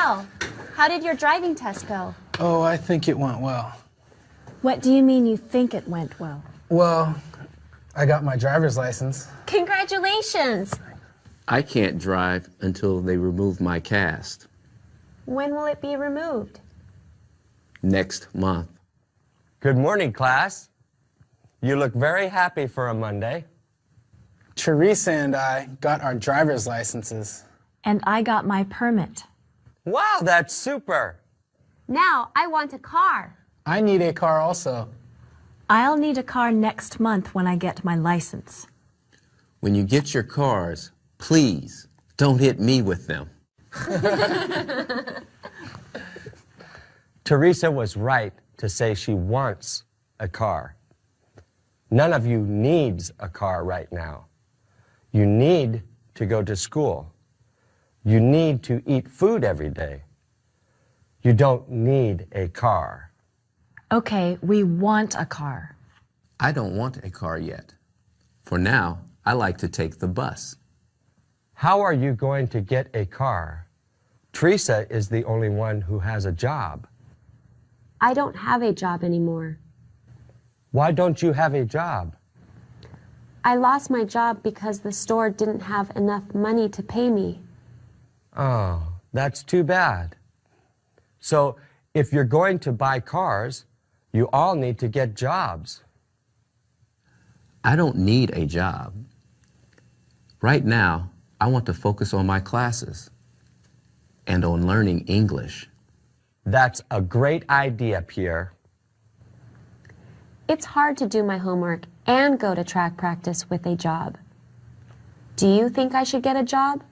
Isabel, how did your driving test go? Oh, I think it went well. What do you mean you think it went well? Well, I got my driver's license. Congratulations! I can't drive until they remove my cast. When will it be removed? Next month. Good morning, class. You look very happy for a Monday. Teresa and I got our driver's licenses. And I got my permit. Wow, that's super. Now I want a car. I need a car also. I'll need a car next month when I get my license. When you get your cars, please don't hit me with them. Teresa was right to say she wants a car. None of you needs a car right now. You need to go to school. You need to eat food every day. You don't need a car. Okay, we want a car. I don't want a car yet. For now, I like to take the bus. How are you going to get a car? Teresa is the only one who has a job. I don't have a job anymore. Why don't you have a job? I lost my job because the store didn't have enough money to pay me. Oh, that's too bad. So if you're going to buy cars, you all need to get jobs. I don't need a job. Right now, I want to focus on my classes and on learning English. That's a great idea, Pierre. It's hard to do my homework and go to track practice with a job. Do you think I should get a job?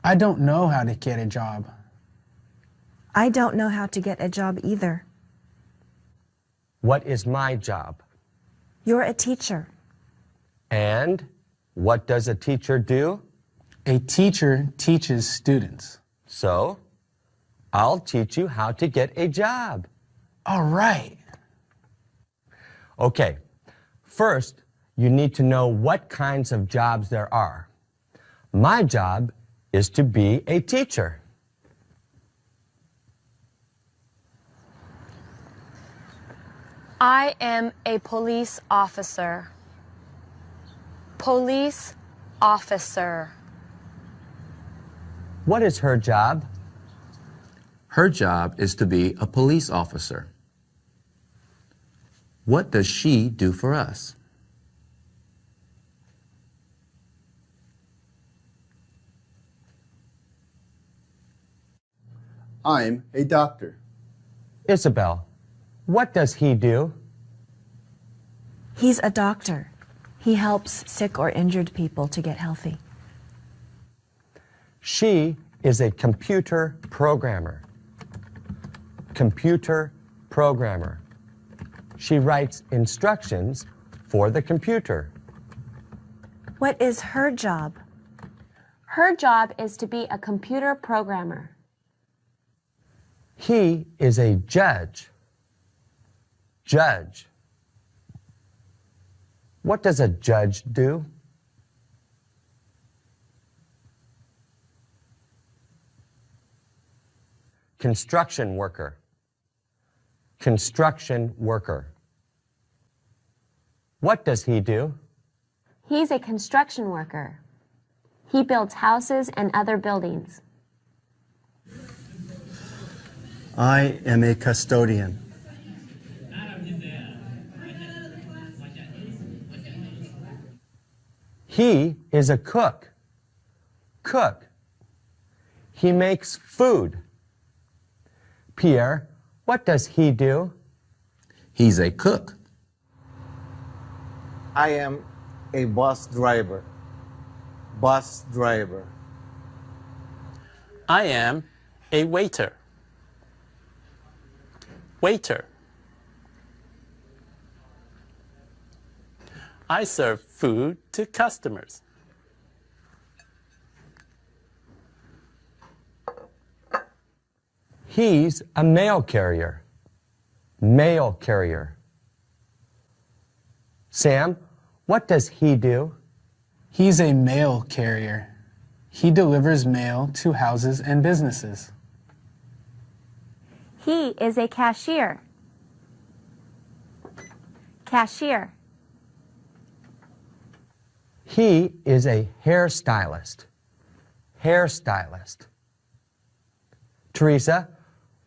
I don't know how to get a job. I don't know how to get a job either. What is my job? You're a teacher. And what does a teacher do? A teacher teaches students. So, I'll teach you how to get a job. All right. Okay, first, you need to know what kinds of jobs there are. My job is to be a teacher. I am a police officer. Police officer. What is her job? Her job is to be a police officer. What does she do for us? I'm a doctor. Isabel, what does he do? He's a doctor. He helps sick or injured people to get healthy. She is a computer programmer. Computer programmer. She writes instructions for the computer. What is her job? Her job is to be a computer programmer. He is a judge. Judge. What does a judge do? Construction worker. Construction worker. What does he do? He's a construction worker. He builds houses and other buildings. I am a custodian. He is a cook. Cook. He makes food. Pierre, what does he do? He's a cook. I am a bus driver. Bus driver. I am a waiter. Waiter. I serve food to customers. He's a mail carrier. Mail carrier. Sam, what does he do? He's a mail carrier. He delivers mail to houses and businesses. He is a cashier. Cashier. He is a hairstylist. Hairstylist. Teresa,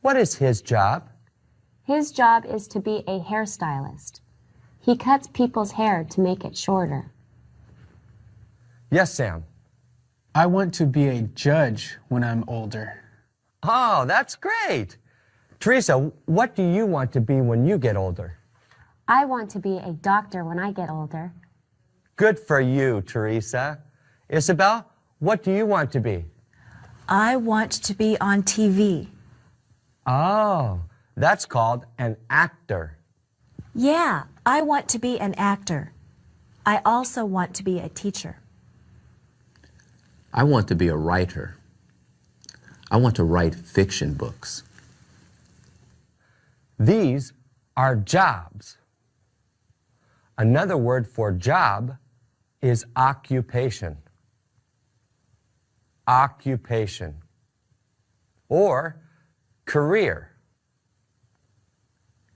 what is his job? His job is to be a hairstylist. He cuts people's hair to make it shorter. Yes, Sam. I want to be a judge when I'm older. Oh, that's great. Teresa, what do you want to be when you get older? I want to be a doctor when I get older. Good for you, Teresa. Isabel, what do you want to be? I want to be on TV. Oh, that's called an actor. Yeah, I want to be an actor. I also want to be a teacher. I want to be a writer. I want to write fiction books. These are jobs. Another word for job is occupation. Occupation. Or career.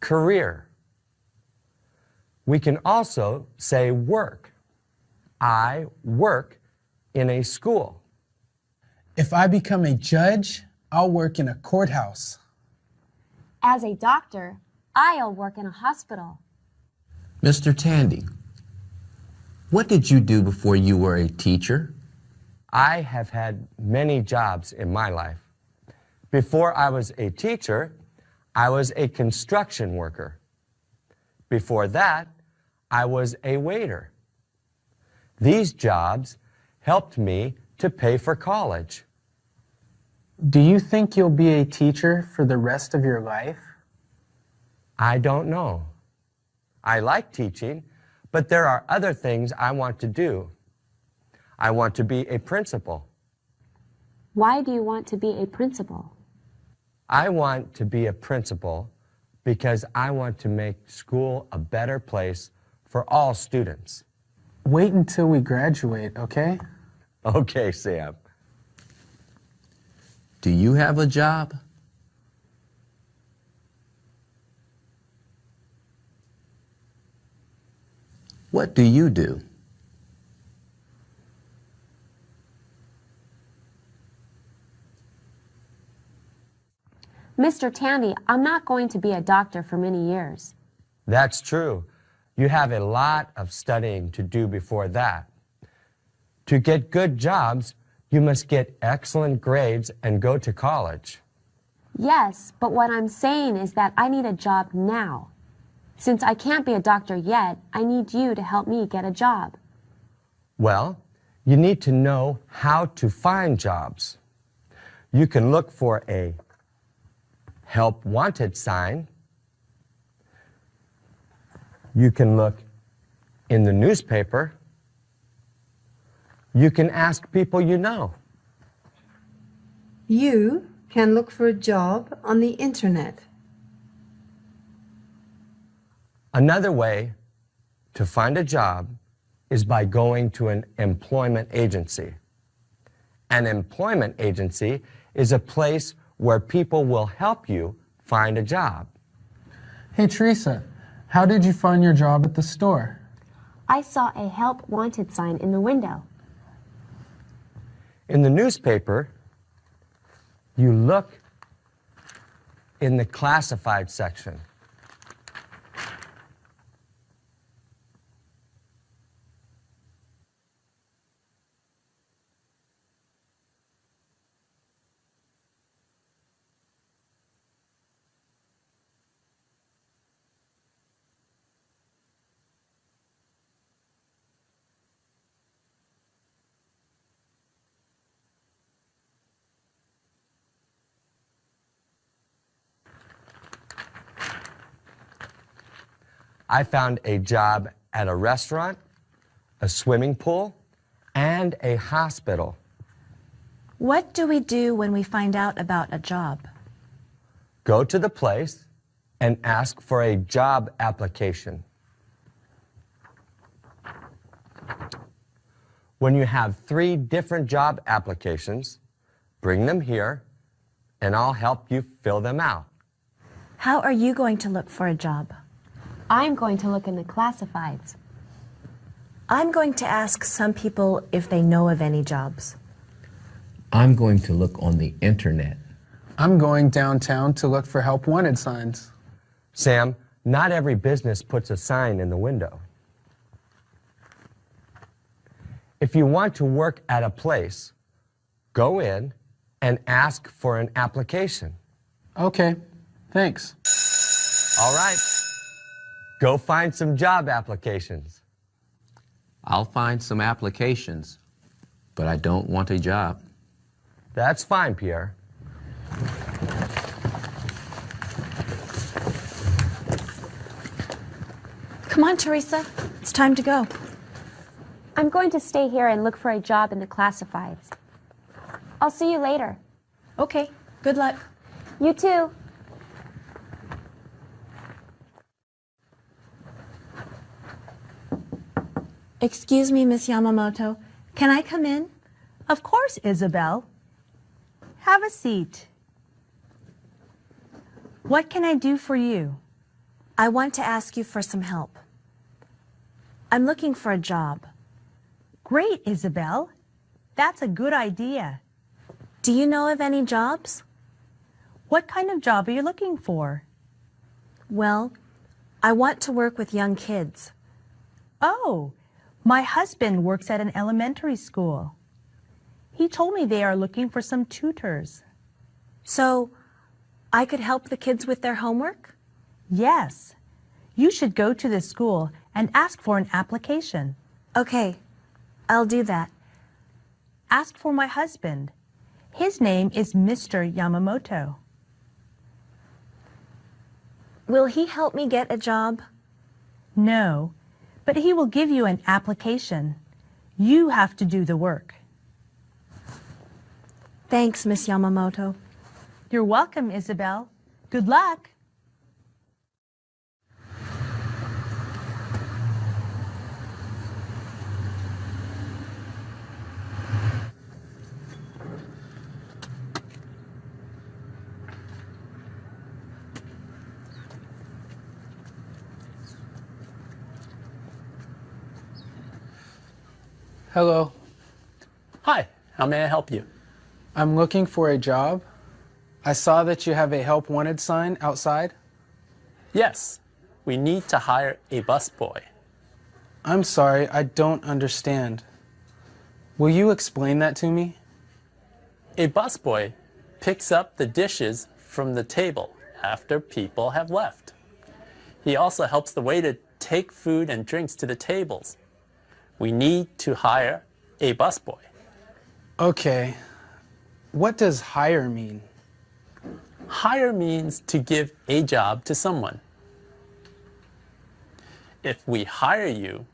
Career. We can also say work. I work in a school. If I become a judge, I'll work in a courthouse. As a doctor, I'll work in a hospital. Mr. Tandy, what did you do before you were a teacher? I have had many jobs in my life. Before I was a teacher, I was a construction worker. Before that, I was a waiter. These jobs helped me to pay for college. Do you think you'll be a teacher for the rest of your life? I don't know. I like teaching, but there are other things I want to do. I want to be a principal. Why do you want to be a principal? I want to be a principal because I want to make school a better place for all students. Wait until we graduate, okay? Okay, Sam. Do you have a job? What do you do? Mr. Tandy, I'm not going to be a doctor for many years. That's true. You have a lot of studying to do before that. To get good jobs, you must get excellent grades and go to college. Yes, but what I'm saying is that I need a job now. Since I can't be a doctor yet, I need you to help me get a job. Well, you need to know how to find jobs. You can look for a help wanted sign. You can look in the newspaper. You can ask people you know. You can look for a job on the internet. Another way to find a job is by going to an employment agency. An employment agency is a place where people will help you find a job. Hey, Teresa, how did you find your job at the store? I saw a help wanted sign in the window. In the newspaper, you look in the classified section. I found a job at a restaurant, a swimming pool, and a hospital. What do we do when we find out about a job? Go to the place and ask for a job application. When you have 3 different job applications, bring them here and I'll help you fill them out. How are you going to look for a job? I'm going to look in the classifieds. I'm going to ask some people if they know of any jobs. I'm going to look on the internet. I'm going downtown to look for help wanted signs. Sam, not every business puts a sign in the window. If you want to work at a place, go in and ask for an application. Okay, thanks. All right. Go find some job applications. I'll find some applications, but I don't want a job. That's fine, Pierre. Come on, Teresa. It's time to go. I'm going to stay here and look for a job in the classifieds. I'll see you later. Okay, good luck. You too. Excuse me, Miss Yamamoto. Can I come in? Of course, Isabel. Have a seat. What can I do for you? I want to ask you for some help. I'm looking for a job. Great, Isabel. That's a good idea. Do you know of any jobs? What kind of job are you looking for? Well, I want to work with young kids. Oh, my husband works at an elementary school. He told me they are looking for some tutors. So, I could help the kids with their homework? Yes. You should go to the school and ask for an application. Okay, I'll do that. Ask for my husband. His name is Mr. Yamamoto. Will he help me get a job? No, but he will give you an application. You have to do the work. Thanks, Miss Yamamoto. You're welcome, Isabel. Good luck. Hello, Hi, how may I help you? I'm looking for a job. I saw that you have a help wanted sign outside. Yes, we need to hire a busboy. I'm sorry, I don't understand. Will you explain that to me? A busboy picks up the dishes from the table after people have left. He also helps the waiter take food and drinks to the tables. We need to hire a busboy. Okay. What does hire mean? Hire means to give a job to someone. If we hire you,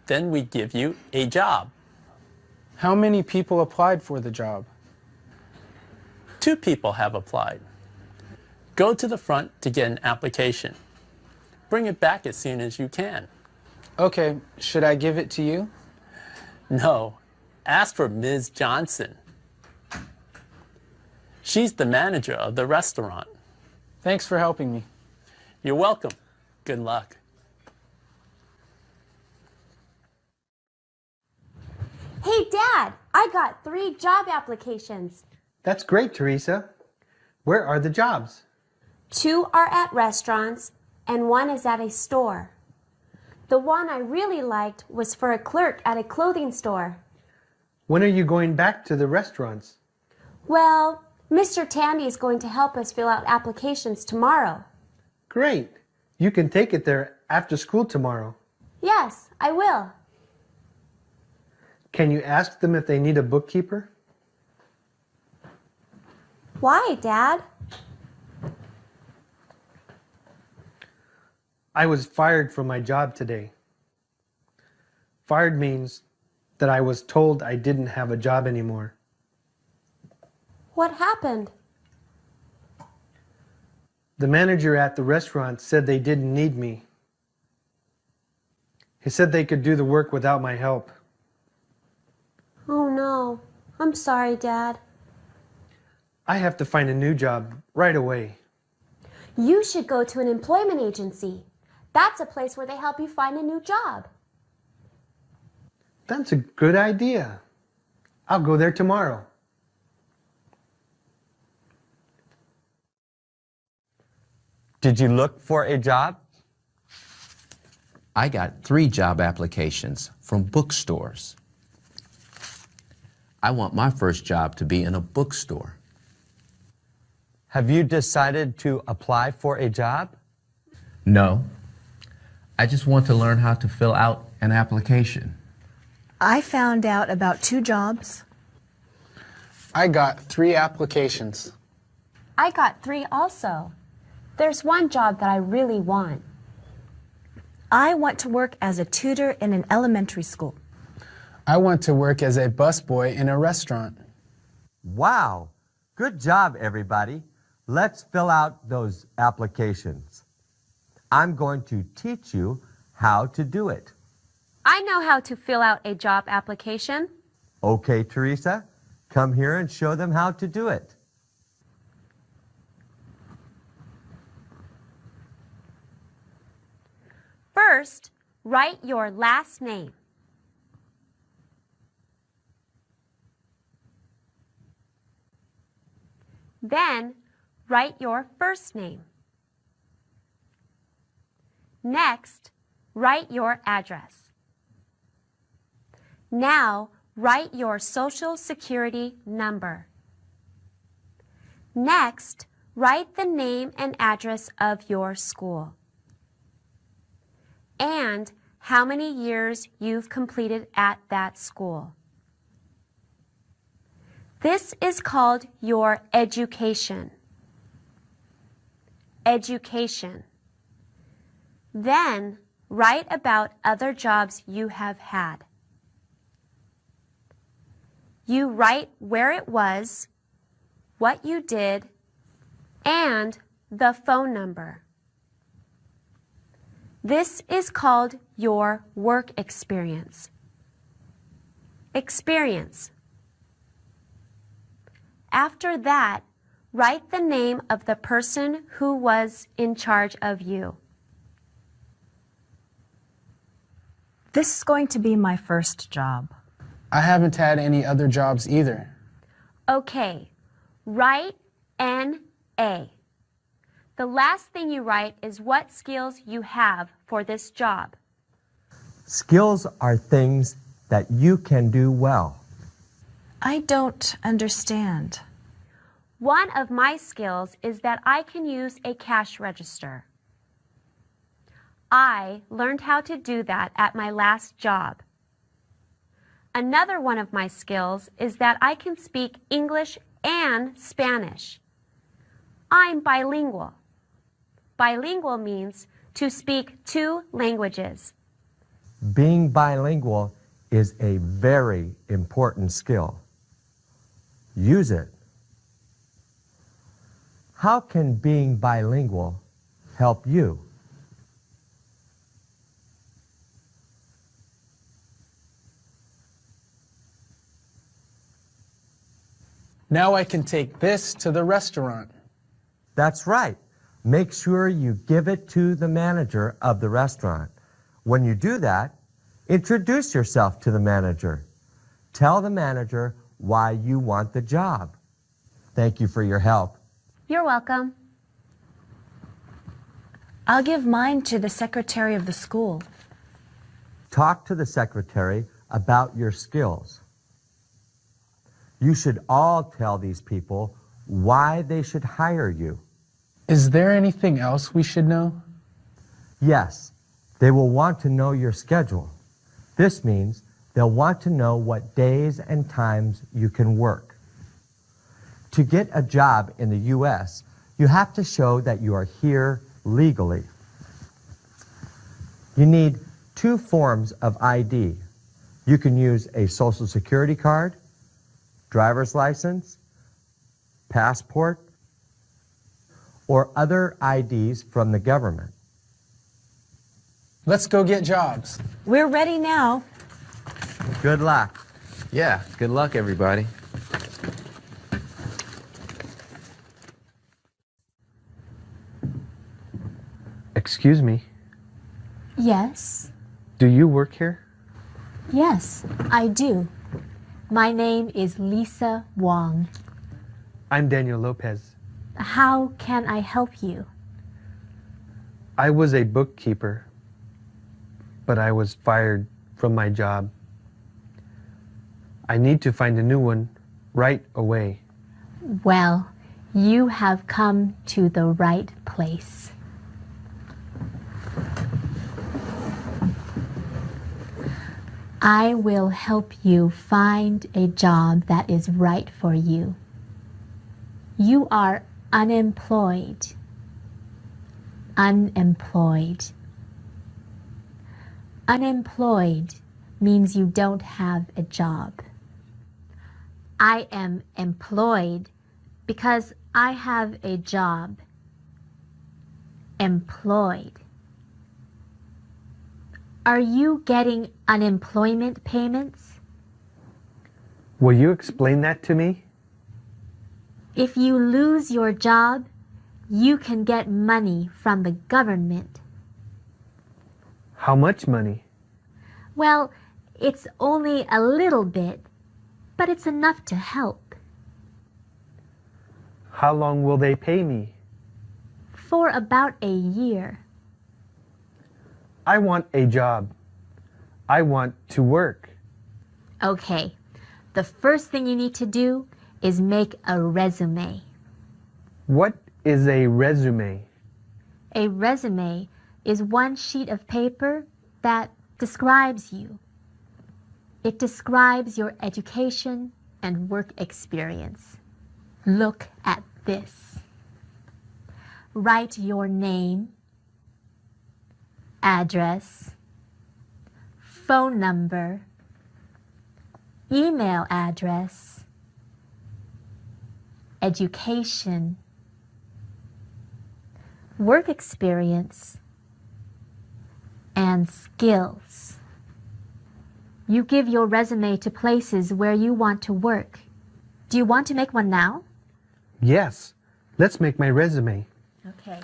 then we give you a job. How many people applied for the job? 2 people have applied. Go to the front to get an application. Bring it back as soon as you can. Okay, should I give it to you? No, ask for Ms. Johnson. She's the manager of the restaurant. Thanks for helping me. You're welcome. Good luck. Hey, Dad, I got 3 job applications. That's great, Teresa. Where are the jobs? 2 are at restaurants, and 1 is at a store. The one I really liked was for a clerk at a clothing store. When are you going back to the restaurants? Well, Mr. Tandy is going to help us fill out applications tomorrow. Great. You can take it there after school tomorrow. Yes, I will. Can you ask them if they need a bookkeeper? Why, Dad? I was fired from my job today. Fired means that I was told I didn't have a job anymore. What happened? The manager at the restaurant said they didn't need me. He said they could do the work without my help. I'm sorry, Dad. I have to find a new job right away. You should go to an employment agency. That's a place where they help you find a new job. That's a good idea. I'll go there tomorrow. Did you look for a job? I got 3 job applications from bookstores. I want my first job to be in a bookstore. Have you decided to apply for a job? No, I just want to learn how to fill out an application. I found out about 2 jobs. I got 3 applications. I got 3 also. There's one job that I really want. I want to work as a tutor in an elementary school. I want to work as a busboy in a restaurant. Wow, good job, everybody. Let's fill out those applications. I'm going to teach you how to do it. I know how to fill out a job application. Okay, Teresa, come here and show them how to do it. First, write your last name. Then, write your first name. Next, write your address. Now, write your Social Security number. Next, write the name and address of your school and how many years you've completed at that school. This is called your education. Education. Then, write about other jobs you have had. You write where it was, what you did, and the phone number. This is called your work experience. Experience. After that, write the name of the person who was in charge of you. This is going to be my first job. I haven't had any other jobs either. Okay, write N.A. The last thing you write is what skills you have for this job. Skills are things that you can do well. I don't understand. One of my skills is that I can use a cash register. I learned how to do that at my last job. Another one of my skills is that I can speak English and Spanish. I'm bilingual. Bilingual means to speak 2 languages. Being bilingual is a very important skill. Use it. How can being bilingual help you? Now I can take this to the restaurant. That's right. Make sure you give it to the manager of the restaurant. When you do that, introduce yourself to the manager. Tell the manager why you want the job. Thank you for your help. You're welcome. I'll give mine to the secretary of the school. Talk to the secretary about your skills. You should all tell these people why they should hire you. Is there anything else we should know? Yes, they will want to know your schedule. This means they'll want to know what days and times you can work. To get a job in the U.S., you have to show that you are here legally. You need 2 forms of ID. You can use a Social Security card, driver's license, passport, or other IDs from the government. Let's go get jobs. We're ready now. Good luck. Yeah, good luck, everybody. Excuse me. Yes. Do you work here? Yes, I do. My name is Lisa Wong. I'm Daniel Lopez. How can I help you? I was a bookkeeper, but I was fired from my job. I need to find a new one right away. Well, you have come to the right place. I will help you find a job that is right for you. You are unemployed. Unemployed. Unemployed means you don't have a job. I am employed because I have a job. Employed. Are you getting unemployment payments? Will you explain that to me? If you lose your job, you can get money from the government. How much money? Well, it's only a little bit, but it's enough to help. How long will they pay me? For about a year. I want a job. I want to work. Okay, the first thing you need to do is make a resume. What is a resume? A resume is one sheet of paper that describes you. It describes your education and work experience. Look at this. Write your name, address, phone number, email address, education, work experience, and skills. You give your resume to places where you want to work. Do you want to make one now? Yes. Let's make my resume. Okay.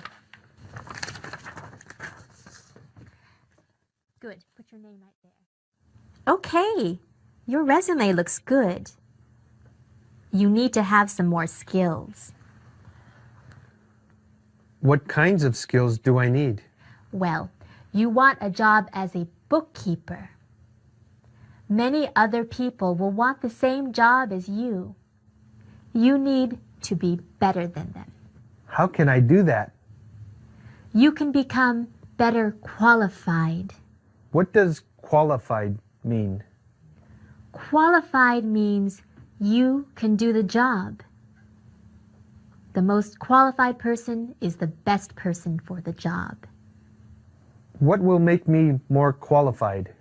Good. Put your name right there. Okay. Your resume looks good. You need to have some more skills. What kinds of skills do I need? Well, you want a job as a bookkeeper. Many other people will want the same job as you. You need to be better than them. How can I do that? You can become better qualified. What does qualified mean? Qualified means you can do the job. The most qualified person is the best person for the job. What will make me more qualified?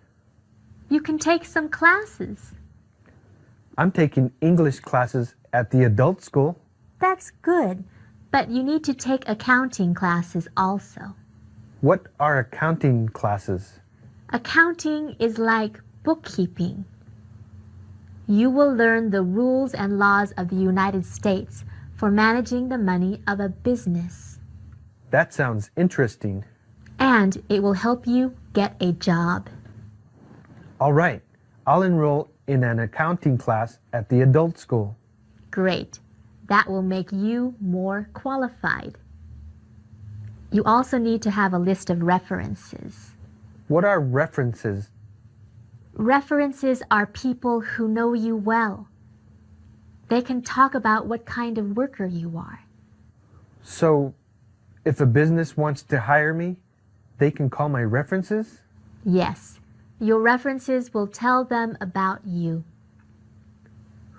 You can take some classes. I'm taking English classes at the adult school. That's good, but you need to take accounting classes also. What are accounting classes? Accounting is like bookkeeping. You will learn the rules and laws of the United States for managing the money of a business. That sounds interesting. And it will help you get a job. All right, I'll enroll in an accounting class at the adult school. Great. That will make you more qualified. You also need to have a list of references. What are references? References are people who know you well. They can talk about what kind of worker you are. So, if a business wants to hire me, they can call my references? Yes, your references will tell them about you.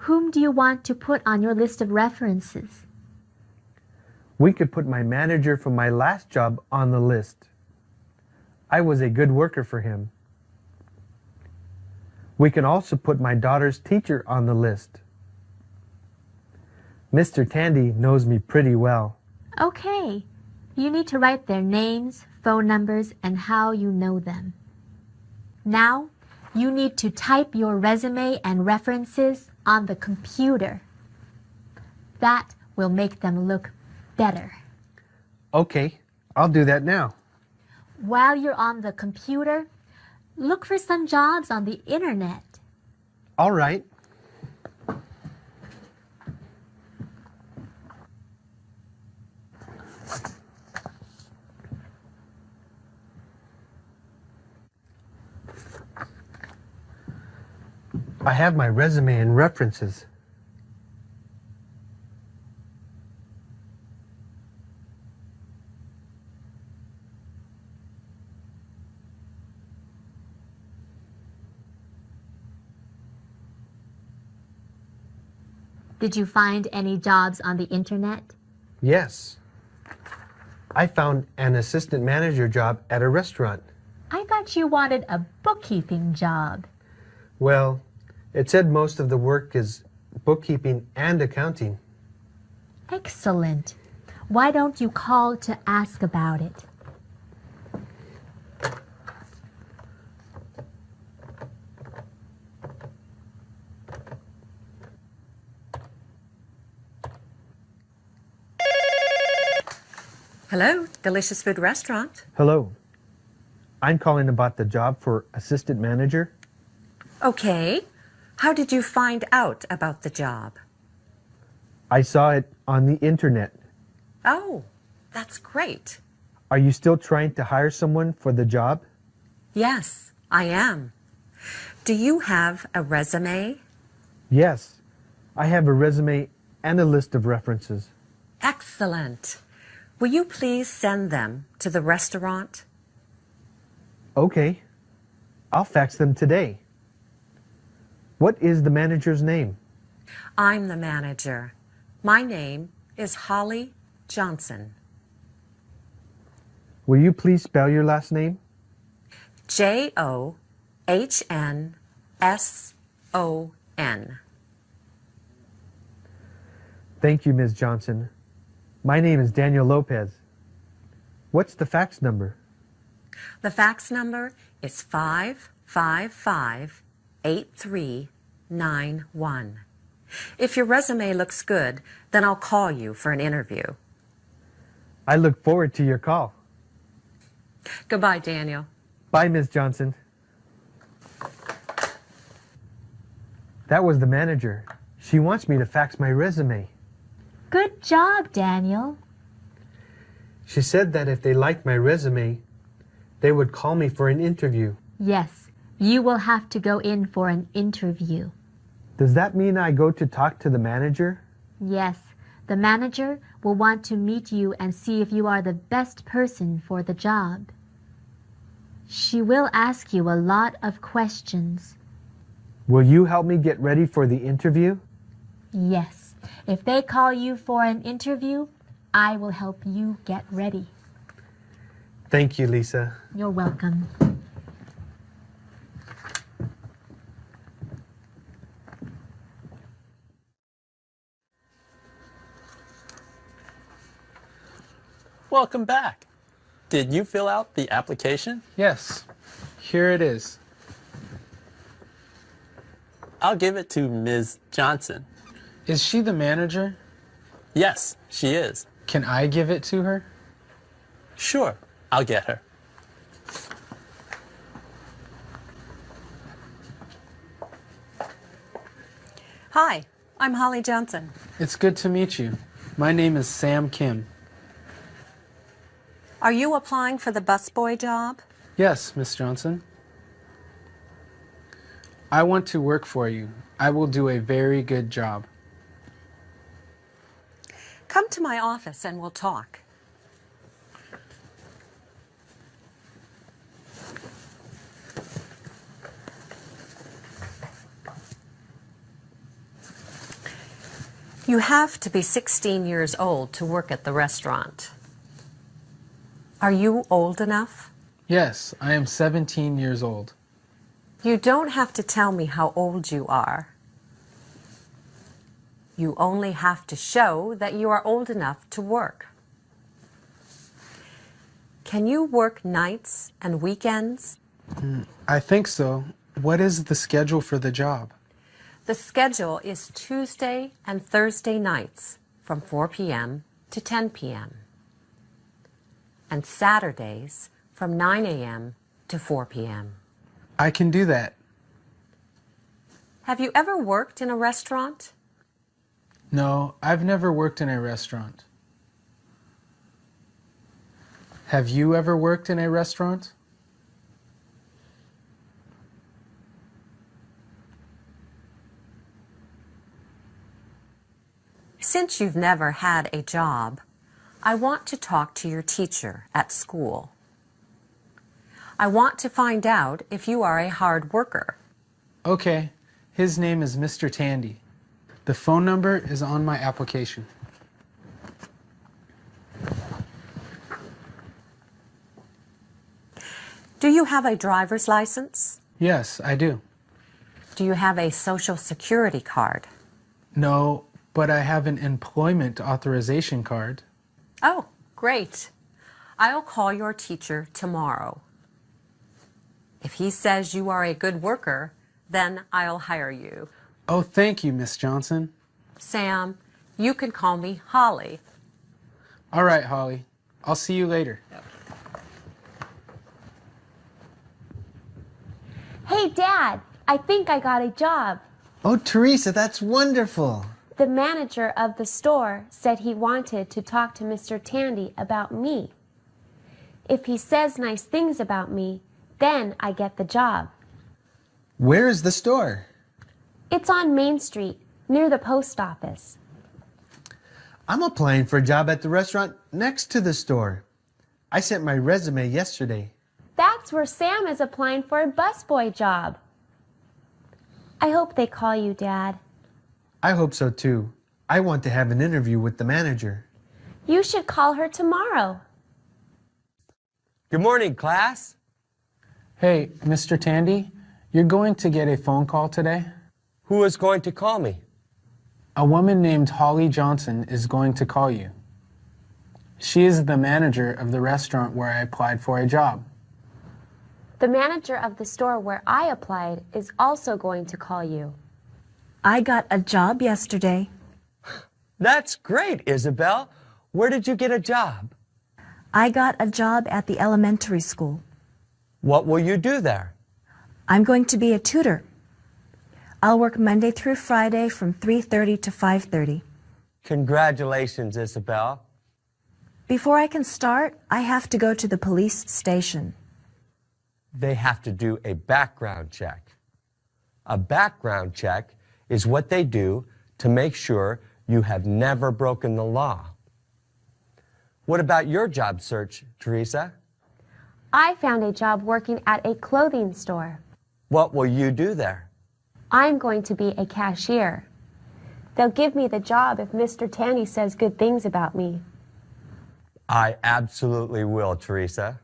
Whom do you want to put on your list of references? We could put my manager from my last job on the list. I was a good worker for him. We can also put my daughter's teacher on the list. Mr. Tandy knows me pretty well. Okay. You need to write their names, phone numbers, and how you know them. Now, you need to type your resume and references on the computer. That will make them look better. Okay, I'll do that now. While you're on the computer, look for some jobs on the internet. All right. I have my resume and references. Did you find any jobs on the internet? Yes. I found an assistant manager job at a restaurant. I thought you wanted a bookkeeping job. Well, it said most of the work is bookkeeping and accounting. Excellent. Why don't you call to ask about it? Hello, Delicious Food Restaurant. Hello. I'm calling about the job for assistant manager. Okay. How did you find out about the job? I saw it on the internet. Oh, that's great. Are you still trying to hire someone for the job? Yes, I am. Do you have a resume? Yes. I have a resume and a list of references. Excellent. Will you please send them to the restaurant? Okay. I'll fax them today. What is the manager's name? I'm the manager. My name is Holly Johnson. Will you please spell your last name? Johnsson. Thank you, Ms. Johnson. My name is Daniel Lopez. What's the fax number? The fax number is 555-8391. If your resume looks good, then I'll call you for an interview. I look forward to your call. Goodbye, Daniel. Bye, Ms. Johnson. That was the manager. She wants me to fax my resume. Good job, Daniel. She said that if they liked my resume, they would call me for an interview. Yes, you will have to go in for an interview. Does that mean I go to talk to the manager? Yes, the manager will want to meet you and see if you are the best person for the job. She will ask you a lot of questions. Will you help me get ready for the interview? Yes, if they call you for an interview, I will help you get ready. Thank you, Lisa. You're welcome. Welcome back. Did you fill out the application? Yes. Here it is. I'll give it to Ms. Johnson. Is she the manager? Yes, she is. Can I give it to her? Sure, I'll get her. Hi, I'm Holly Johnson. It's good to meet you. My name is Sam Kim. Are you applying for the busboy job? Yes, Miss Johnson. I want to work for you. I will do a very good job. Come to my office and we'll talk. You have to be 16 years old to work at the restaurant. Are you old enough? Yes, I am 17 years old. You don't have to tell me how old you are. You only have to show that you are old enough to work. Can you work nights and weekends? I think so. What is the schedule for the job? The schedule is Tuesday and Thursday nights from 4 p.m. to 10 p.m. and Saturdays from 9 a.m. to 4 p.m. I can do that. Have you ever worked in a restaurant? No, I've never worked in a restaurant. Have you ever worked in a restaurant? Since you've never had a job, I want to talk to your teacher at school. I want to find out if you are a hard worker. Okay, his name is Mr. Tandy. The phone number is on my application. Do you have a driver's license? Yes, I do. Do you have a social security card? No, but I have an employment authorization card. Oh, great. I'll call your teacher tomorrow. If he says you are a good worker, then I'll hire you. Oh, thank you, Miss Johnson. Sam, you can call me Holly. All right, Holly. I'll see you later. Hey, Dad, I think I got a job. Oh, Teresa, that's wonderful. The manager of the store said he wanted to talk to Mr. Tandy about me. If he says nice things about me, then I get the job. Where is the store? It's on Main Street, near the post office. I'm applying for a job at the restaurant next to the store. I sent my resume yesterday. That's where Sam is applying for a busboy job. I hope they call you, Dad. I hope so too. I want to have an interview with the manager. You should call her tomorrow. Good morning, class. Hey, Mr. Tandy, you're going to get a phone call today? Who is going to call me? A woman named Holly Johnson is going to call you. She is the manager of the restaurant where I applied for a job. The manager of the store where I applied is also going to call you. I got a job yesterday. That's great, Isabel. Where did you get a job? I got a job at the elementary school. What will you do there? I'm going to be a tutor. I'll work Monday through Friday from 3:30 to 5:30. Congratulations, Isabel. Before I can start, I have to go to the police station. They have to do a background check. A background check is what they do to make sure you have never broken the law. What about your job search, Teresa? I found a job working at a clothing store. What will you do there? I'm going to be a cashier. They'll give me the job if Mr. Tandy says good things about me. I absolutely will, Teresa.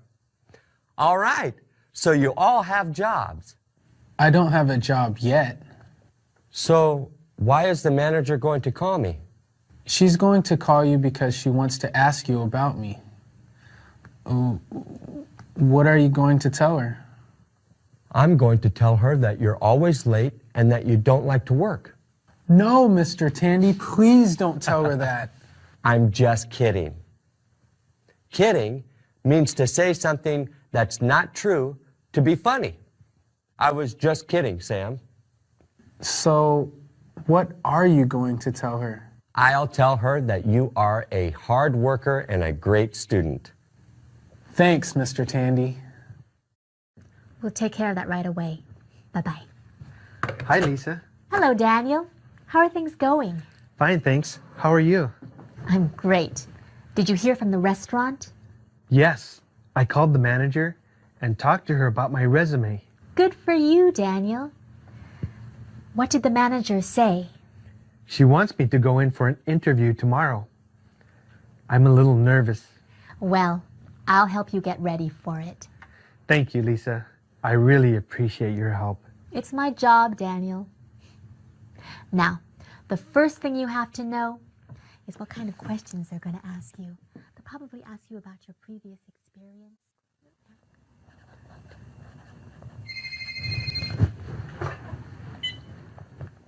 All right, so you all have jobs. I don't have a job yet. So why is the manager going to call me? She's going to call you because she wants to ask you about me. Oh, what are you going to tell her? I'm going to tell her that you're always late and that you don't like to work. No, Mr. Tandy, please don't tell her that. I'm just kidding. Kidding means to say something that's not true to be funny. I was just kidding, Sam. So, what are you going to tell her? I'll tell her that you are a hard worker and a great student. Thanks, Mr. Tandy. We'll take care of that right away. Bye-bye. Hi, Lisa. Hello, Daniel. How are things going? Fine, thanks. How are you? I'm great. Did you hear from the restaurant? Yes. I called the manager and talked to her about my resume. Good for you, Daniel. What did the manager say? She wants me to go in for an interview tomorrow. I'm a little nervous. Well, I'll help you get ready for it. Thank you, Lisa. I really appreciate your help. It's my job, Daniel. Now, the first thing you have to know is what kind of questions they're going to ask you. They'll probably ask you about your previous experience.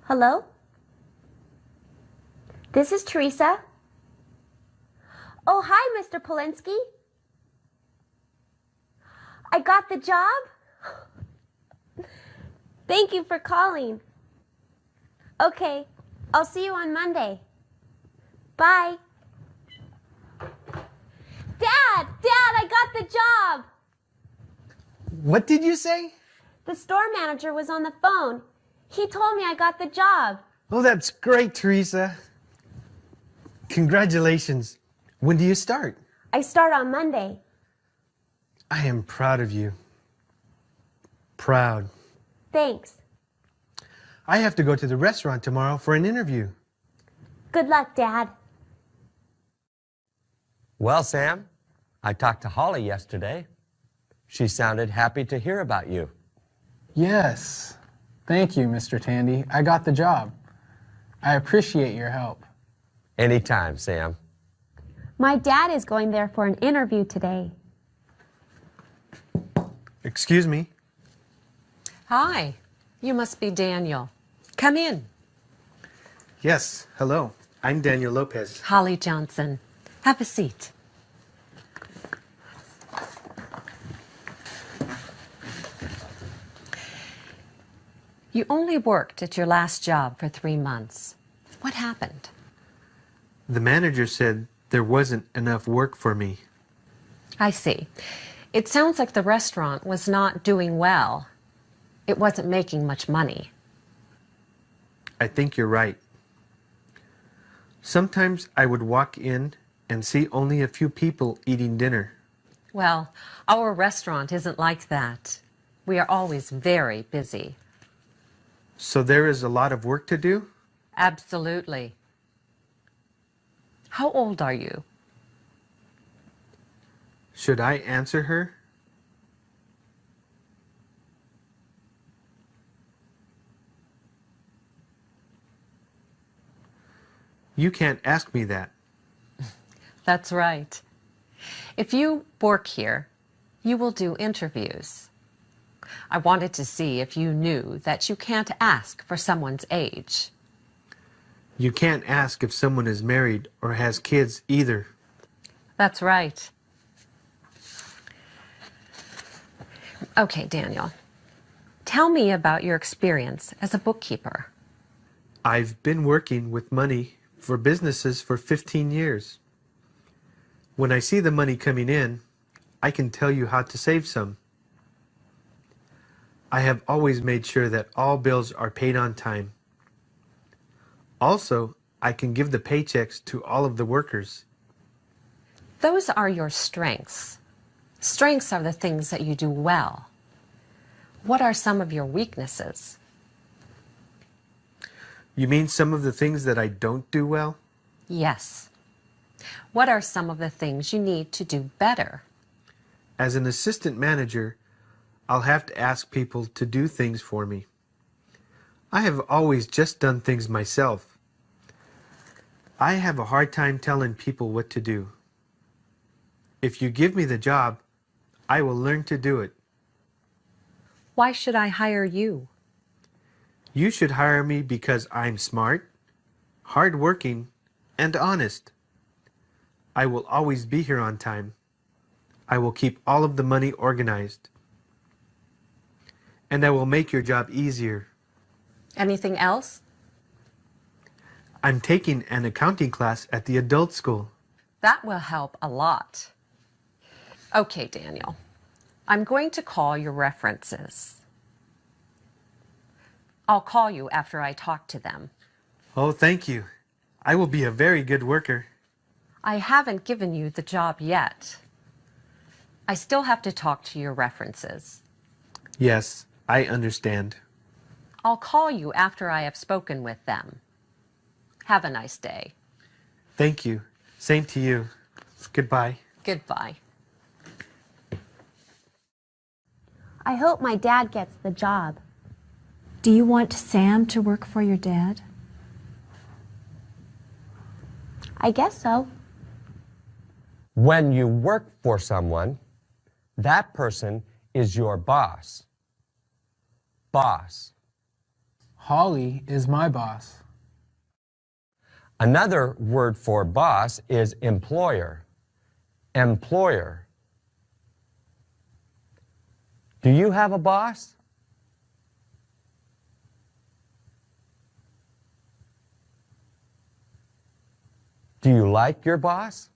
Hello? This is Teresa. Oh, hi, Mr. Polinsky. I got the job? Thank you for calling. Okay, I'll see you on Monday. Bye. Dad, I got the job. What did you say? The store manager was on the phone. He told me I got the job. Oh, that's great, Teresa. Congratulations. When do you start? I start on Monday. I am proud of you. Proud. Thanks. I have to go to the restaurant tomorrow for an interview. Good luck, Dad. Well, Sam, I talked to Holly yesterday. She sounded happy to hear about you. Yes. Thank you, Mr. Tandy. I got the job. I appreciate your help. Anytime, Sam. My dad is going there for an interview today. Excuse me. Hi, you must be Daniel. Come in. Yes, hello. I'm Daniel Lopez. Holly Johnson. Have a seat. You only worked at your last job for 3 months. What happened? The manager said there wasn't enough work for me. I see. It sounds like the restaurant was not doing well. It wasn't making much money. I think you're right. Sometimes I would walk in and see only a few people eating dinner. Well, our restaurant isn't like that. We are always very busy. So there is a lot of work to do? Absolutely. How old are you? Should I answer her? You can't ask me that. That's right. If you work here, you will do interviews. I wanted to see if you knew that you can't ask for someone's age. You can't ask if someone is married or has kids either. That's right. Okay, Daniel. Tell me about your experience as a bookkeeper. I've been working with money for businesses for 15 years. When I see the money coming in, I can tell you how to save some. I have always made sure that all bills are paid on time. Also, I can give the paychecks to all of the workers. Those are your strengths. Strengths are the things that you do well. What are some of your weaknesses? You mean some of the things that I don't do well? Yes. What are some of the things you need to do better? As an assistant manager, I'll have to ask people to do things for me. I have always just done things myself. I have a hard time telling people what to do. If you give me the job, I will learn to do it. Why should I hire you? You should hire me because I'm smart, hardworking, and honest. I will always be here on time. I will keep all of the money organized. And I will make your job easier. Anything else? I'm taking an accounting class at the adult school. That will help a lot. Okay, Daniel. I'm going to call your references. I'll call you after I talk to them. Oh, thank you. I will be a very good worker. I haven't given you the job yet. I still have to talk to your references. Yes, I understand. I'll call you after I have spoken with them. Have a nice day. Thank you. Same to you. Goodbye. Goodbye. I hope my dad gets the job. Do you want Sam to work for your dad? I guess so. When you work for someone, that person is your boss. Boss. Holly is my boss. Another word for boss is employer. Employer. Do you have a boss? Do you like your boss?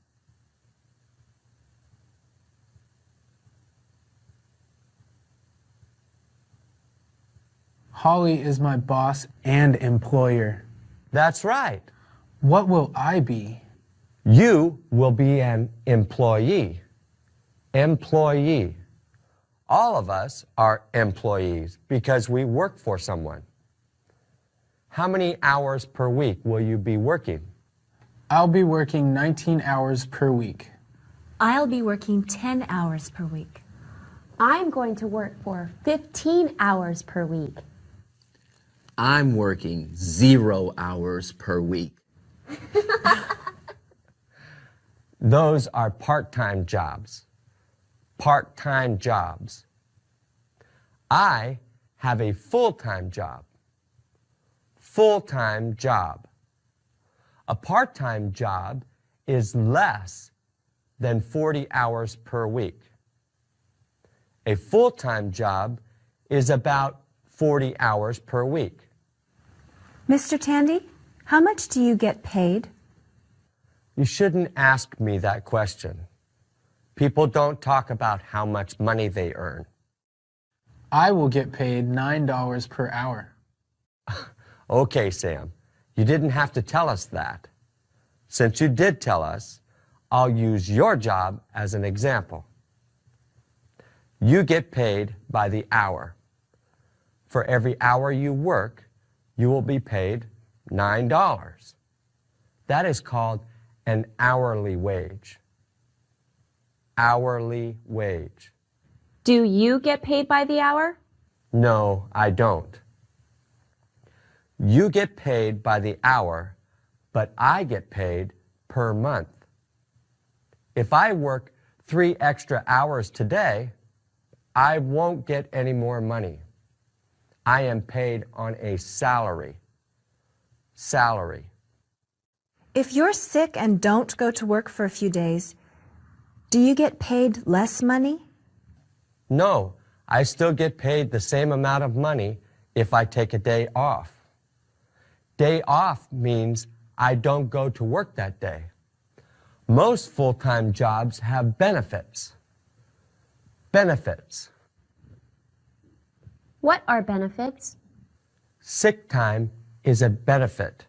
Holly is my boss and employer. That's right. What will I be? You will be an employee. Employee. All of us are employees because we work for someone. How many hours per week will you be working? I'll be working 19 hours per week. I'll be working 10 hours per week. I'm going to work for 15 hours per week. I'm working 0 hours per week. Those are part-time jobs. Part-time jobs. I have a full-time job. Full-time job. A part-time job is less than 40 hours per week. A full-time job is about 40 hours per week. Mr. Tandy, how much do you get paid? You shouldn't ask me that question. People don't talk about how much money they earn. I will get paid $9 per hour. Okay, Sam, you didn't have to tell us that. Since you did tell us, I'll use your job as an example. You get paid by the hour. For every hour you work, you will be paid $9. That is called an hourly wage. Hourly wage. Do you get paid by the hour? No, I don't. You get paid by the hour, but I get paid per month. If I work 3 extra hours today, I won't get any more money. I am paid on a salary. Salary. If you're sick and don't go to work for a few days, do you get paid less money? No, I still get paid the same amount of money if I take a day off. Day off means I don't go to work that day. Most full-time jobs have benefits. Benefits. What are benefits? Sick time is a benefit.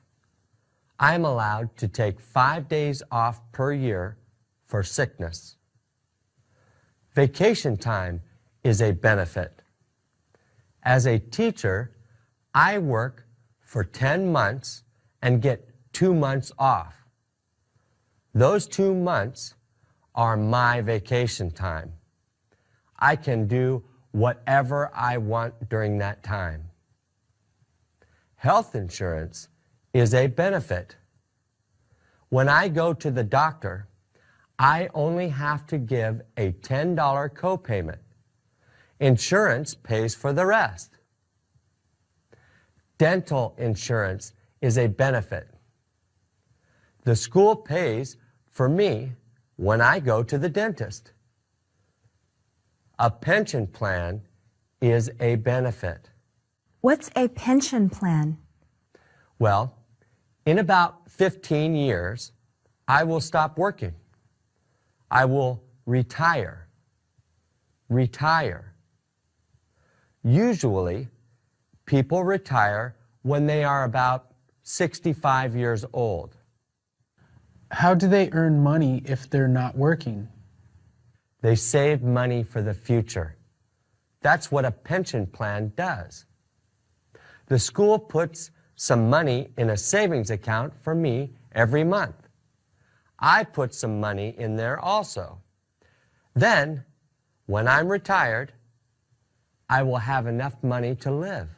I'm allowed to take 5 days off per year for sickness. Vacation time is a benefit. As a teacher, I work for 10 months and get 2 months off. Those 2 months are my vacation time. I can do whatever I want during that time. Health insurance is a benefit. When I go to the doctor, I only have to give a $10 copayment. Insurance pays for the rest. Dental insurance is a benefit. The school pays for me when I go to the dentist. A pension plan is a benefit. What's a pension plan? Well, in about 15 years, I will stop working. I will retire. Retire. Usually, people retire when they are about 65 years old. How do they earn money if they're not working? They save money for the future. That's what a pension plan does. The school puts some money in a savings account for me every month. I put some money in there also. Then, when I'm retired, I will have enough money to live.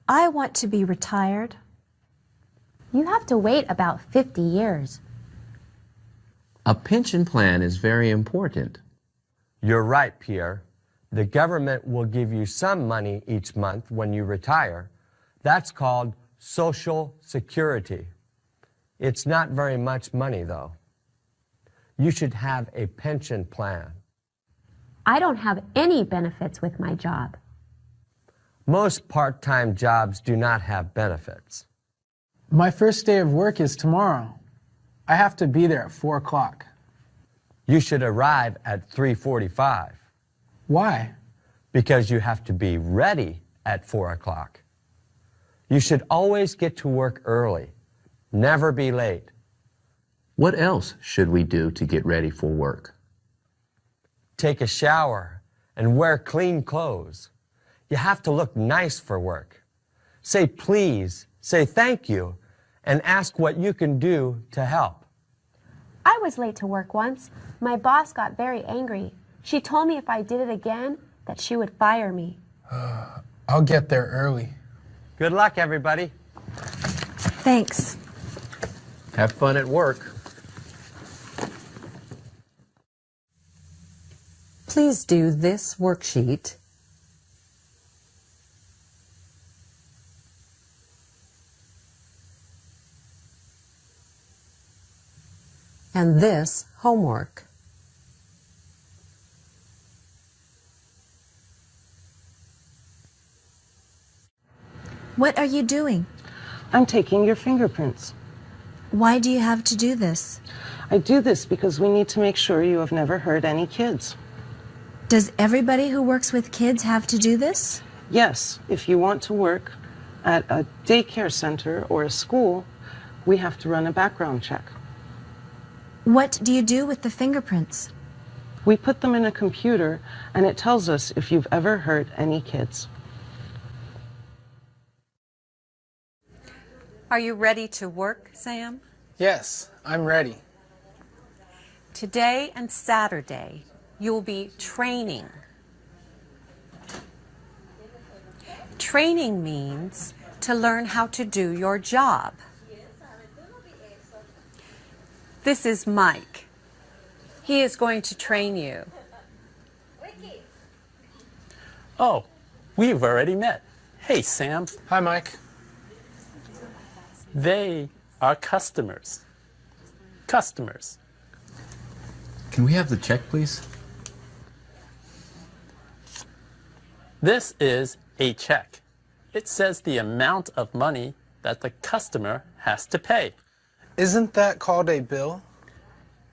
I want to be retired. You have to wait about 50 years. A pension plan is very important. You're right, Pierre. The government will give you some money each month when you retire. That's called Social Security. It's not very much money, though. You should have a pension plan. I don't have any benefits with my job. Most part-time jobs do not have benefits. My first day of work is tomorrow. I have to be there at 4 o'clock. You should arrive at 3:45 Why? because you have to be ready at 4 o'clock. You should always get to work early. Never be late. What else should we do to get ready for work? Take a shower and wear clean clothes. You have to look nice for work. Say please, say thank you, and ask what you can do to help. I was late to work once. My boss got very angry. She told me if I did it again, that she would fire me. I'll get there early. Good luck, everybody. Thanks. Have fun at work. Please do this worksheet and this homework. What are you doing? I'm taking your fingerprints. Why do you have to do this? I do this because we need to make sure you have never hurt any kids. Does everybody who works with kids have to do this? Yes, if you want to work at a daycare center or a school, we have to run a background check. What do you do with the fingerprints? We put them in a computer and it tells us if you've ever hurt any kids. Are you ready to work, Sam? Yes, I'm ready. Today and Saturday, you'll be training. Training means to learn how to do your job. This is Mike. He is going to train you. Oh, we've already met. Hey, Sam. Hi, Mike. They are customers. Customers. Can we have the check, please? This is a check. It says the amount of money that the customer has to pay. Isn't that called a bill?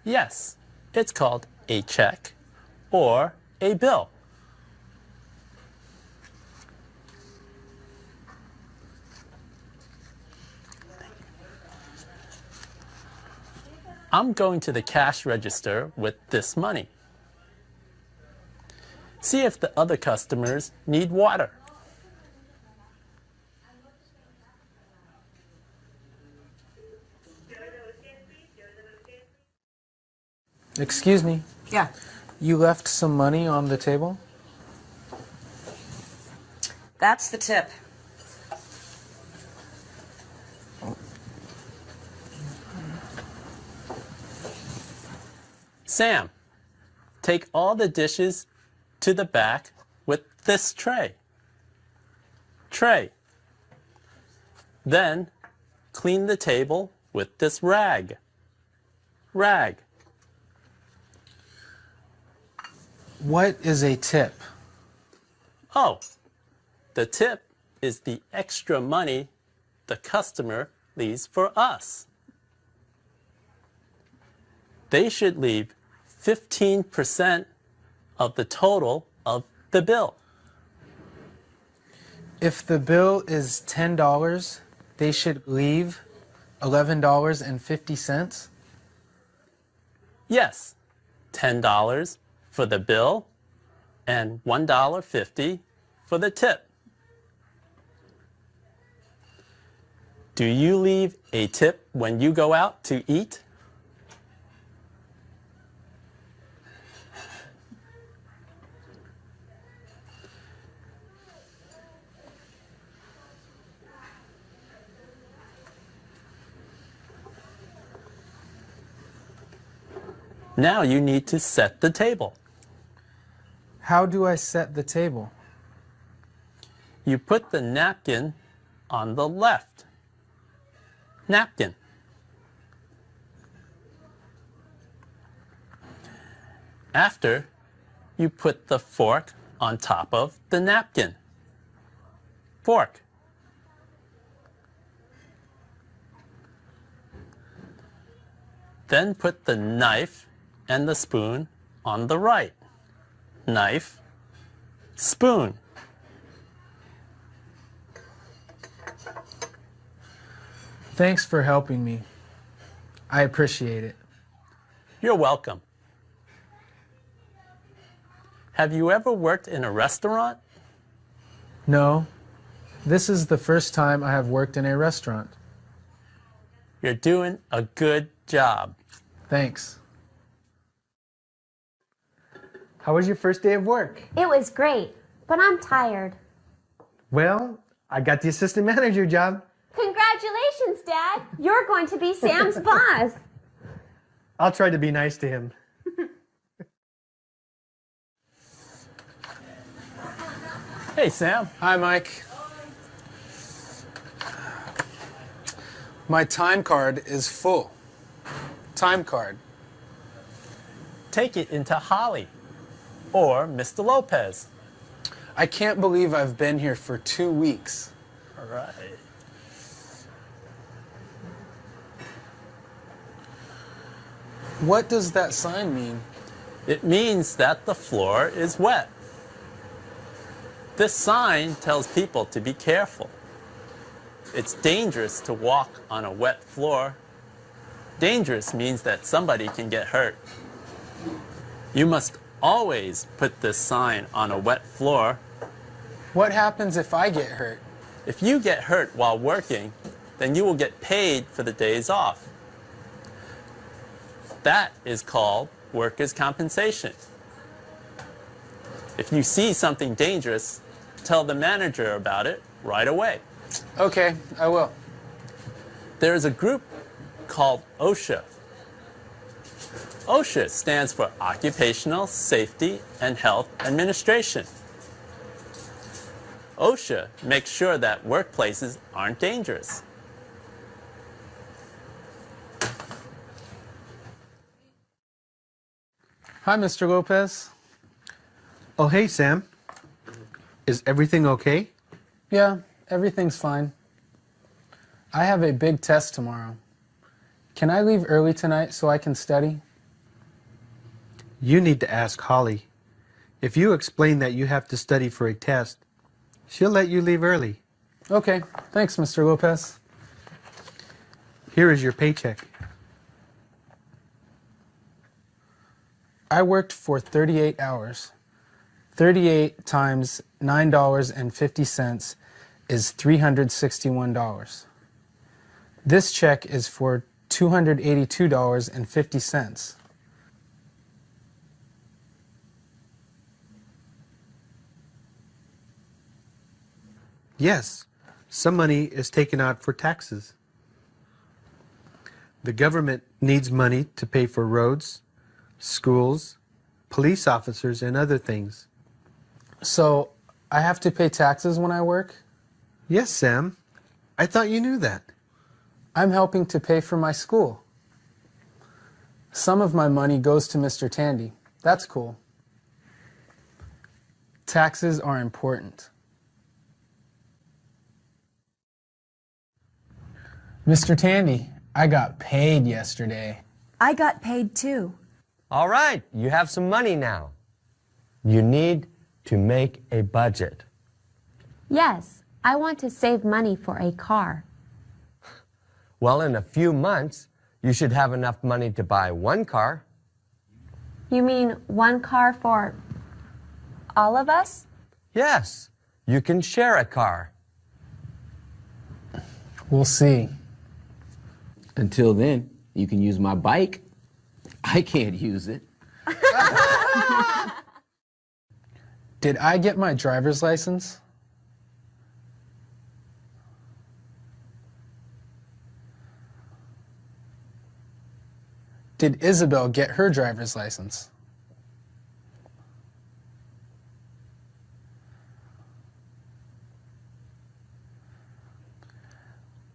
Yes, it's called a check or a bill. I'm going to the cash register with this money. See if the other customers need water. Excuse me. Yeah. You left some money on the table? That's the tip. Sam, take all the dishes to the back with this tray. Tray. Then clean the table with this rag. Rag. What is a tip? Oh, the tip is the extra money the customer leaves for us. They should leave 15% of the total of the bill. If the bill is $10, they should leave $11.50? Yes, $10 for the bill and $1.50 for the tip. Do you leave a tip when you go out to eat? Now you need to set the table. How do I set the table? You put the napkin on the left. Napkin. After, you put the fork on top of the napkin. Fork. Then put the knife and the spoon on the right. Knife, spoon. Thanks for helping me. I appreciate it. You're welcome. Have you ever worked in a restaurant? No, this is the first time I have worked in a restaurant. You're doing a good job. Thanks. How was your first day of work? It was great, but I'm tired. Well, I got the assistant manager job. Congratulations, Dad. You're going to be Sam's boss. I'll try to be nice to him. Hey, Sam. Hi, Mike. My time card is full. Time card. Take it into Holly or Mr. Lopez. I can't believe I've been here for 2 weeks. All right. What does that sign mean? It means that the floor is wet. This sign tells people to be careful. It's dangerous to walk on a wet floor. Dangerous means that somebody can get hurt. You must always put this sign on a wet floor. What happens if I get hurt? If you get hurt while working, then you will get paid for the days off. That is called workers' compensation. If you see something dangerous, tell the manager about it right away. Okay, I will. There is a group called OSHA. OSHA stands for Occupational Safety and Health Administration. OSHA makes sure that workplaces aren't dangerous. Hi, Mr. Lopez. Oh, hey, Sam. Is everything okay? Yeah, everything's fine. I have a big test tomorrow. Can I leave early tonight so I can study? You need to ask Holly. If you explain that you have to study for a test, she'll let you leave early. Okay, thanks, Mr. Lopez. Here is your paycheck. I worked for 38 hours. 38 times $9.50 is $361. This check is for $282.50. Yes, some money is taken out for taxes. The government needs money to pay for roads, schools, police officers, and other things. So, I have to pay taxes when I work? Yes, Sam. I thought you knew that. I'm helping to pay for my school. Some of my money goes to Mr. Tandy. That's cool. Taxes are important. Mr. Tandy, I got paid yesterday. I got paid too. All right, you have some money now. You need to make a budget. Yes, I want to save money for a car. Well, in a few months, you should have enough money to buy one car. You mean one car for all of us? Yes, you can share a car. We'll see. Until then, you can use my bike. I can't use it. Did I get my driver's license? Did Isabel get her driver's license?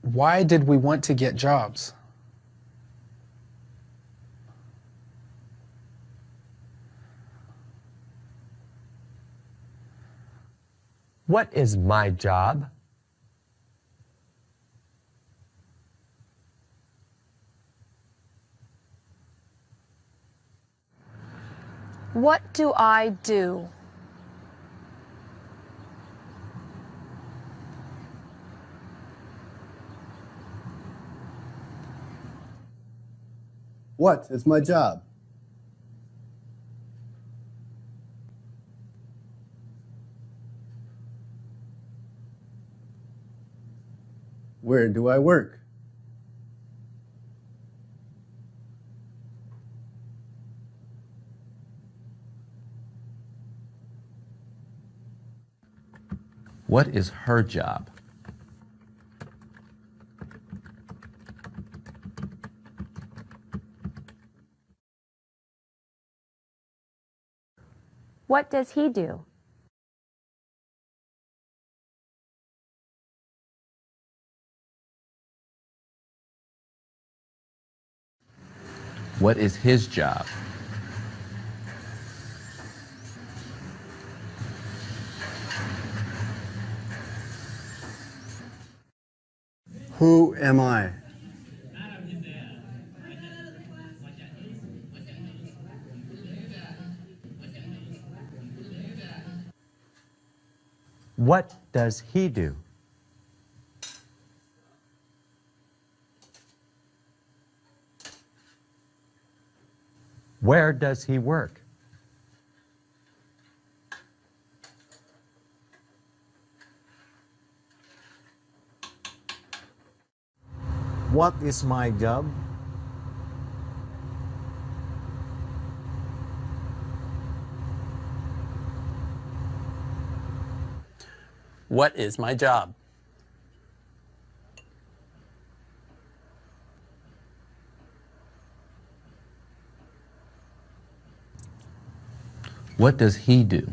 Why did we want to get jobs? What is my job? What do I do? What is my job? Where do I work? What is her job? What does he do? What is his job? Who am I? What does he do? Where does he work? What is my job? What is my job? What does he do?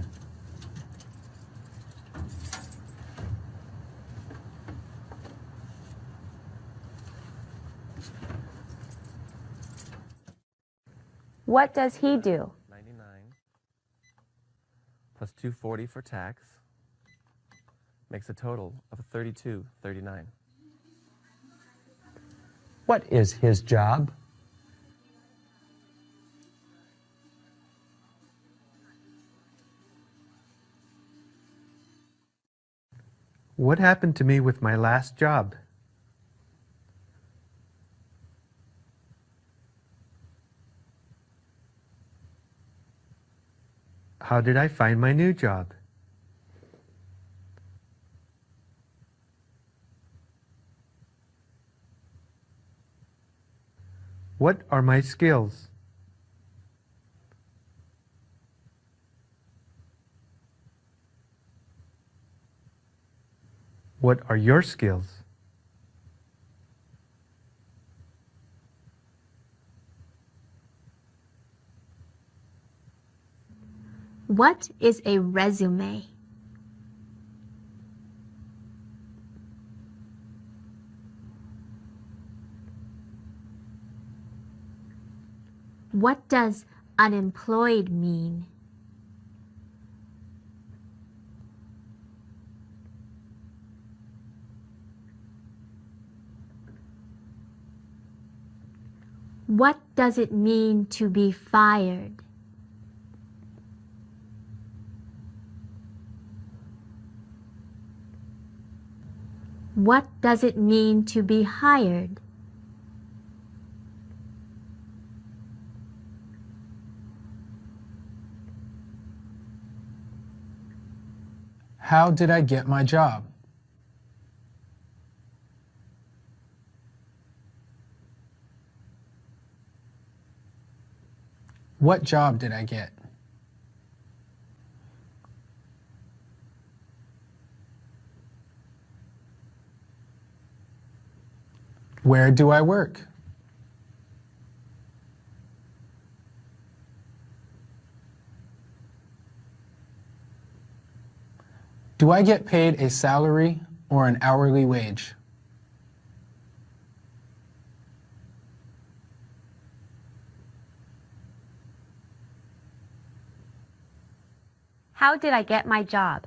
What does he do? 99 plus 240 for tax makes a total of 3239. What is his job? What happened to me with my last job? How did I find my new job? What are my skills? What are your skills? What is a resume? What does unemployed mean? What does it mean to be fired? What does it mean to be hired? How did I get my job? What job did I get? Where do I work? Do I get paid a salary or an hourly wage? How did I get my job?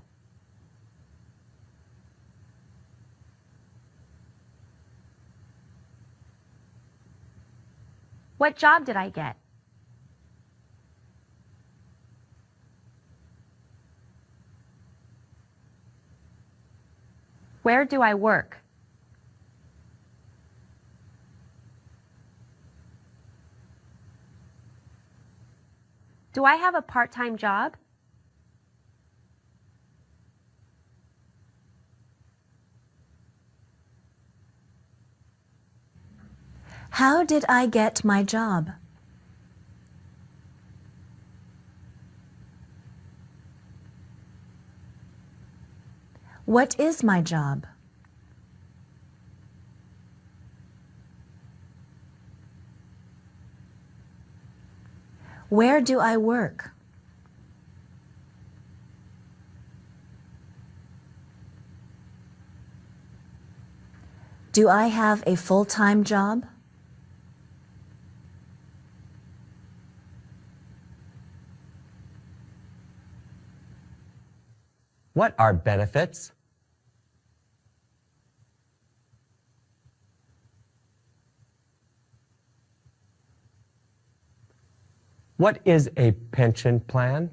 What job did I get? Where do I work? Do I have a part-time job? How did I get my job? What is my job? Where do I work? Do I have a full-time job? What are benefits? What is a pension plan?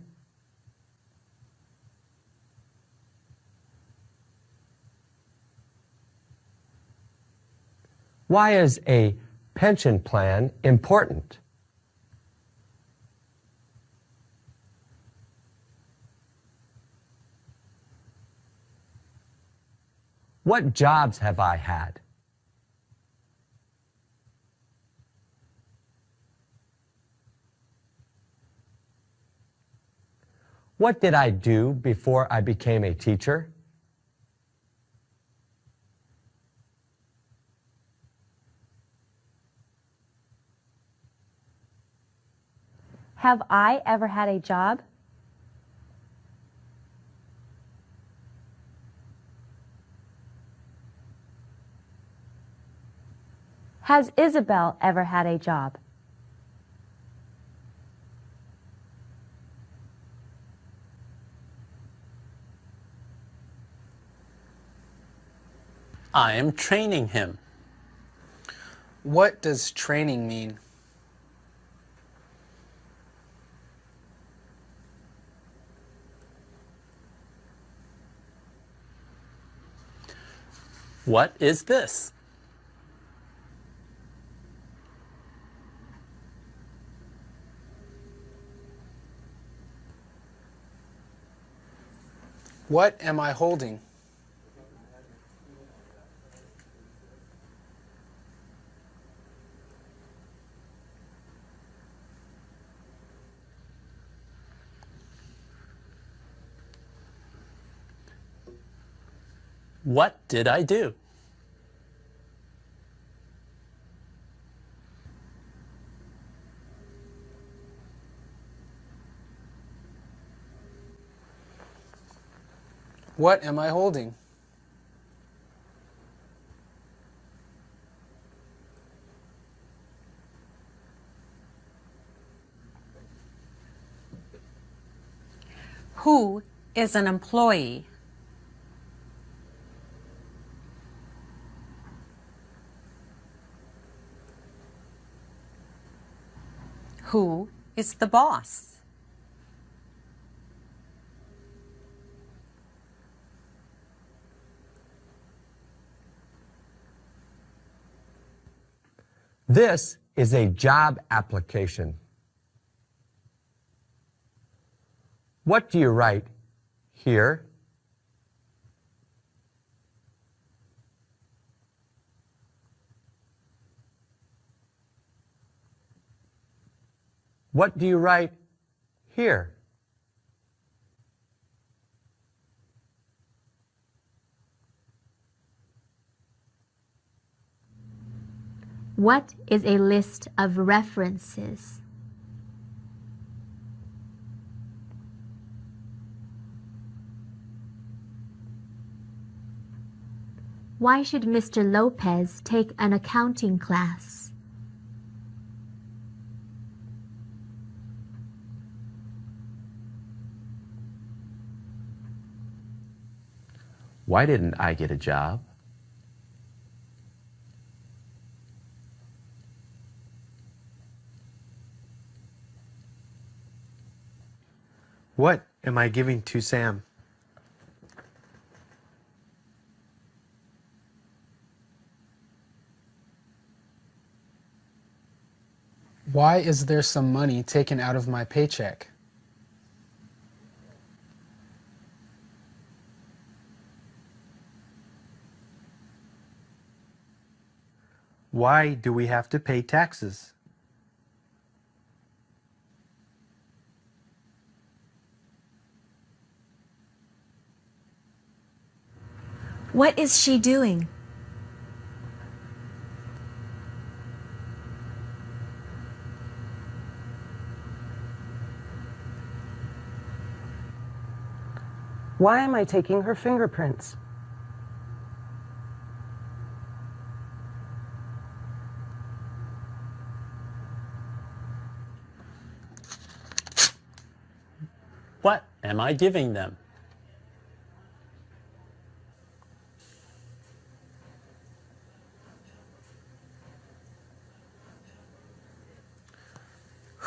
Why is a pension plan important? What jobs have I had? What did I do before I became a teacher? Have I ever had a job? Has Isabel ever had a job? I am training him. What does training mean? What is this? What am I holding? What did I do? What am I holding? Who is an employee? Who is the boss? This is a job application. What do you write here? What do you write here? What is a list of references? Why should Mr. Lopez take an accounting class? Why didn't I get a job? What am I giving to Sam? Why is there some money taken out of my paycheck? Why do we have to pay taxes? What is she doing? Why am I taking her fingerprints? What am I giving them?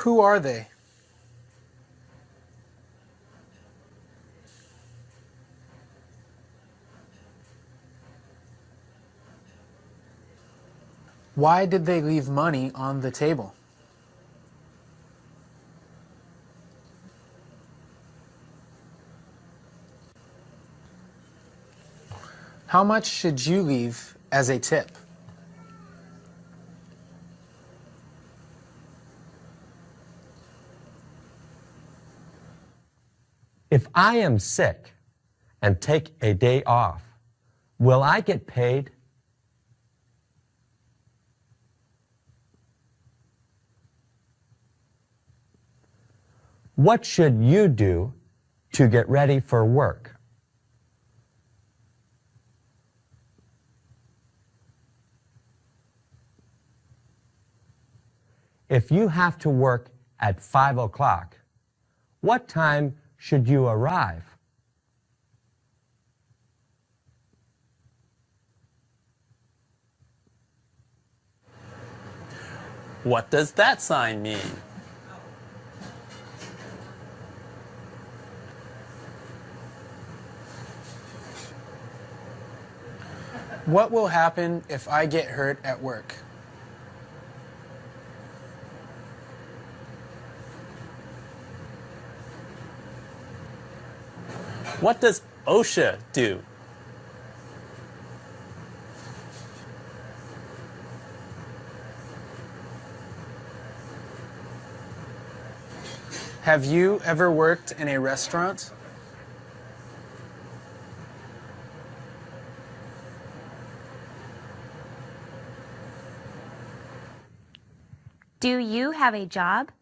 Who are they? Why did they leave money on the table? How much should you leave as a tip? If I am sick and take a day off, will I get paid? What should you do to get ready for work? If you have to work at 5 o'clock, what time should you arrive? What does that sign mean? What will happen if I get hurt at work? What does OSHA do? Have you ever worked in a restaurant? Do you have a job?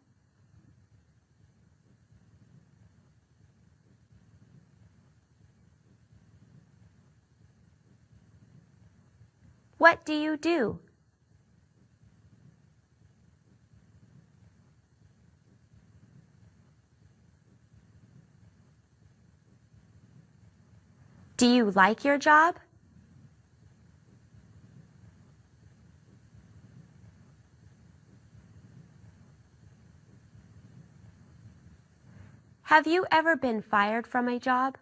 What do you do? Do you like your job? Have you ever been fired from a job?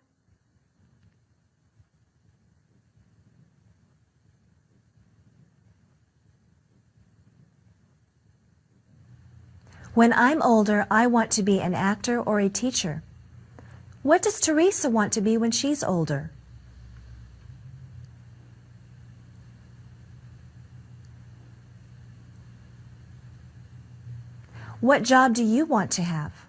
When I'm older, I want to be an actor or a teacher. What does Teresa want to be when she's older? What job do you want to have?